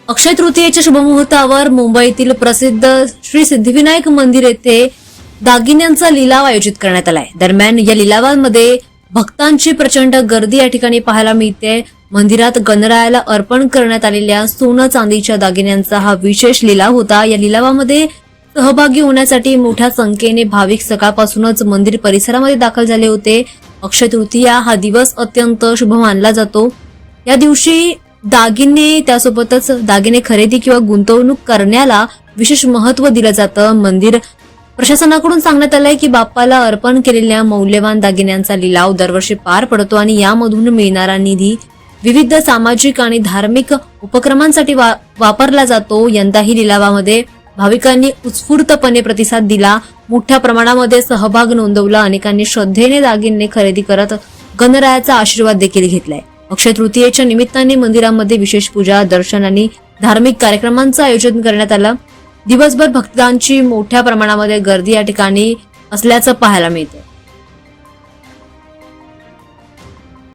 अक्षय तृतीयेच्या शुभमुहूर्तावर मुंबईतील प्रसिद्ध श्री सिद्धिविनायक मंदिर येथे दागिन्यांचा लिलाव आयोजित करण्यात आलाय। दरम्यान या लिलावांमध्ये भक्तांची प्रचंड गर्दी या ठिकाणी पाहायला मिळते। मंदिरात गणरायाला अर्पण करण्यात आलेल्या सोनं चांदीच्या दागिन्यांचा हा विशेष लिलाव होता। या लिलावामध्ये सहभागी होण्यासाठी मोठ्या संख्येने भाविक सकाळपासूनच मंदिर परिसरामध्ये दाखल झाले होते। अक्षय तृतीया हा दिवस अत्यंत शुभ मानला जातो। या दिवशी दागिने त्यासोबतच दागिने खरेदी किंवा गुंतवणूक करण्याला विशेष महत्त्व दिलं जातं। मंदिर प्रशासनाकडून सांगण्यात आलंय की बाप्पाला अर्पण केलेल्या मौल्यवान दागिन्यांचा लिलाव दरवर्षी पार पडतो आणि यामधून मिळणारा निधी विविध सामाजिक आणि धार्मिक उपक्रमांसाठी वापरला जातो। यंदाही लिलावामध्ये भाविकांनी उत्स्फूर्तपणे प्रतिसाद दिला, मोठ्या प्रमाणामध्ये सहभाग नोंदवला। अनेकांनी श्रद्धेने दागिने खरेदी करत गणरायाचा आशीर्वाद देखील घेतलाय। अक्षय तृतीयेच्या निमित्ताने मंदिरांमध्ये विशेष पूजा, दर्शन आणि धार्मिक कार्यक्रमांचं आयोजन करण्यात आलं। दिवसभर भक्तांची मोठ्या प्रमाणामध्ये गर्दी या ठिकाणी असल्याचं पाहायला मिळतं।